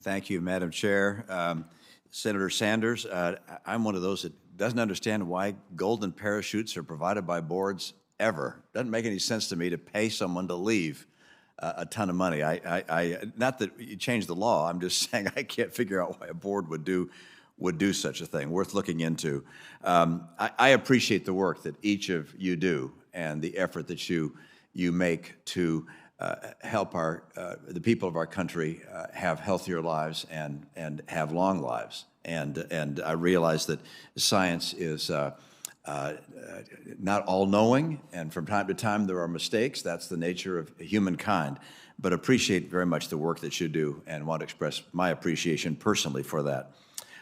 Thank you, Madam Chair. Senator Sanders, I'm one of those that doesn't understand why golden parachutes are provided by boards ever. Doesn't make any sense to me to pay someone to leave a ton of money. Not that you change the law. I'm just saying I can't figure out why a board would do such a thing. Worth looking into. I appreciate the work that each of you do and the effort that you make to help the people of our country have healthier lives and have long lives. And I realize that science is not all-knowing, and from time to time there are mistakes. That's the nature of humankind. But appreciate very much the work that you do and want to express my appreciation personally for that.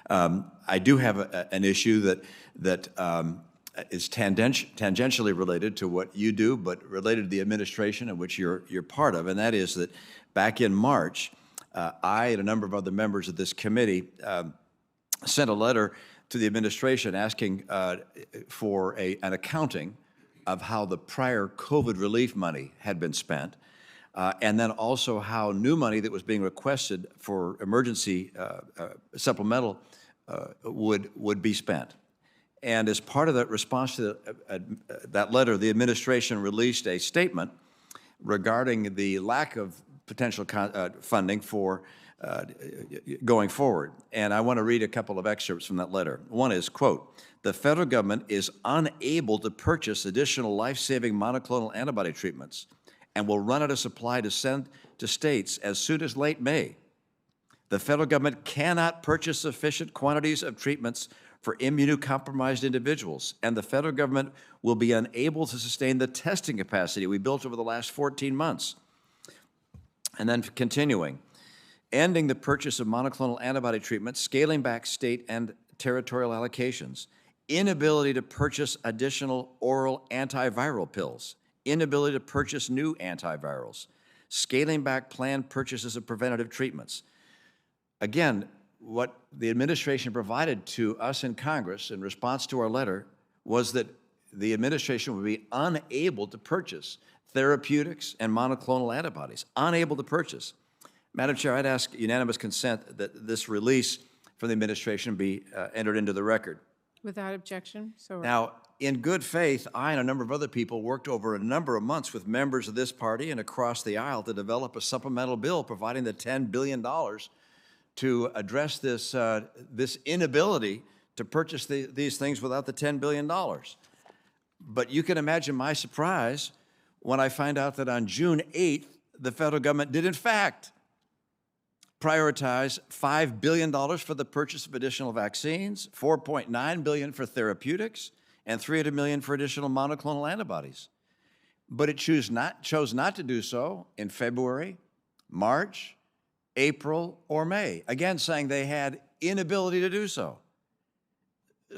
I do have an issue that is tangentially related to what you do, but related to the administration in which you're part of, and that is that back in March, I and a number of other members of this committee sent a letter to the administration asking for an accounting of how the prior COVID relief money had been spent, and then also how new money that was being requested for emergency supplemental would be spent. And as part of that response to that letter, the administration released a statement regarding the lack of potential funding for going forward. And I want to read a couple of excerpts from that letter. One is, quote, "The federal government is unable to purchase additional life-saving monoclonal antibody treatments and will run out of supply to send to states as soon as late May. The federal government cannot purchase sufficient quantities of treatments for immunocompromised individuals, and the federal government will be unable to sustain the testing capacity we built over the last 14 months. And then continuing, ending the purchase of monoclonal antibody treatments, scaling back state and territorial allocations, inability to purchase additional oral antiviral pills, inability to purchase new antivirals, scaling back planned purchases of preventative treatments." Again, what the administration provided to us in Congress in response to our letter was that the administration would be unable to purchase therapeutics and monoclonal antibodies, unable to purchase. Madam Chair, I'd ask unanimous consent that this release from the administration be entered into the record. Without objection. So now, in good faith, I and a number of other people worked over a number of months with members of this party and across the aisle to develop a supplemental bill providing the $10 billion to address this inability to purchase these things without the $10 billion. But you can imagine my surprise when I find out that on June 8th, the federal government did in fact prioritize $5 billion for the purchase of additional vaccines, $4.9 billion for therapeutics, and $300 million for additional monoclonal antibodies. But it chose not to do so in February, March, April, or May, again saying they had inability to do so.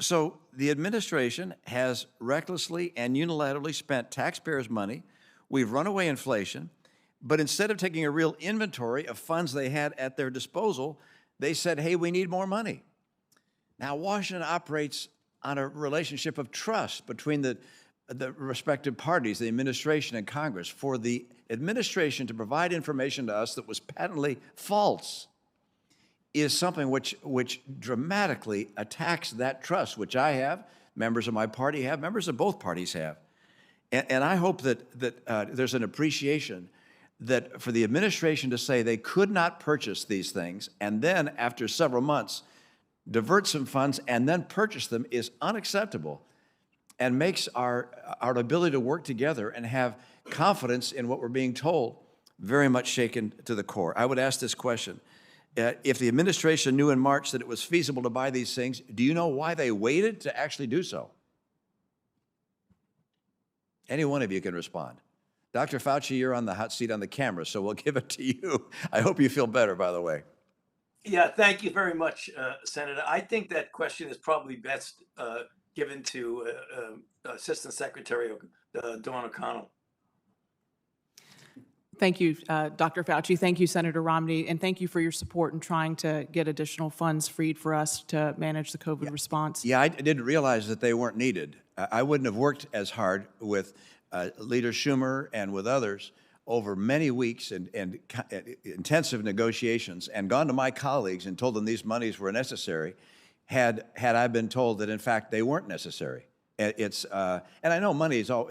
So the administration has recklessly and unilaterally spent taxpayers' money. We've run away inflation, but instead of taking a real inventory of funds they had at their disposal, they said, hey, we need more money. Now, Washington operates on a relationship of trust between the respective parties, the administration and Congress. For the administration to provide information to us that was patently false is something which dramatically attacks that trust, which I have, members of my party have, members of both parties have. And I hope that there's an appreciation that for the administration to say they could not purchase these things and then after several months divert some funds and then purchase them is unacceptable and makes our ability to work together and have confidence in what we're being told very much shaken to the core. I would ask this question. If the administration knew in March that it was feasible to buy these things, do you know why they waited to actually do so? Any one of you can respond. Dr. Fauci, you're on the hot seat on the camera, so we'll give it to you. I hope you feel better, by the way. Yeah, thank you very much, Senator. I think that question is probably best given to Assistant Secretary Dawn O'Connell. Thank you, Dr. Fauci. Thank you, Senator Romney, and thank you for your support in trying to get additional funds freed for us to manage the COVID response. Yeah, I didn't realize that they weren't needed. I wouldn't have worked as hard with Leader Schumer and with others over many weeks and intensive negotiations and gone to my colleagues and told them these monies were necessary, had I been told that in fact they weren't necessary. And I know money is all,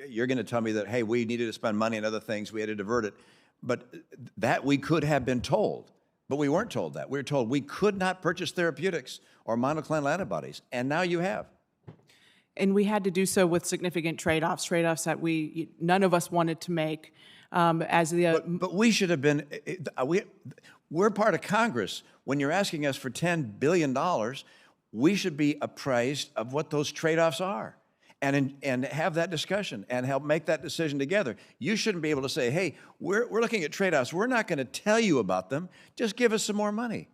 you're going to tell me that, hey, we needed to spend money on other things, we had to divert it, but that we could have been told, but we weren't told that. We were told we could not purchase therapeutics or monoclonal antibodies, and now you have. And we had to do so with significant trade-offs that none of us wanted to make. But we should have been, we're part of Congress. When you're asking us for $10 billion, we should be apprised of what those trade-offs are and have that discussion and help make that decision together. You shouldn't be able to say, hey, we're looking at trade-offs. We're not going to tell you about them. Just give us some more money.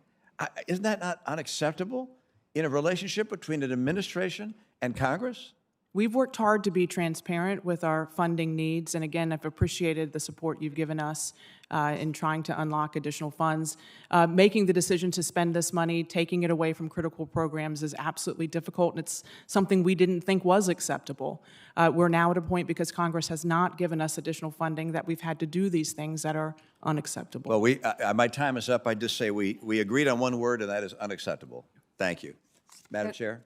Isn't that not unacceptable in a relationship between an administration and Congress? We've worked hard to be transparent with our funding needs, and again, I've appreciated the support you've given us in trying to unlock additional funds. Making the decision to spend this money, taking it away from critical programs is absolutely difficult, and it's something we didn't think was acceptable. We're now at a point, because Congress has not given us additional funding, that we've had to do these things that are unacceptable. Well, my time is up. I just say we agreed on one word, and that is unacceptable. Thank you. Madam Chair?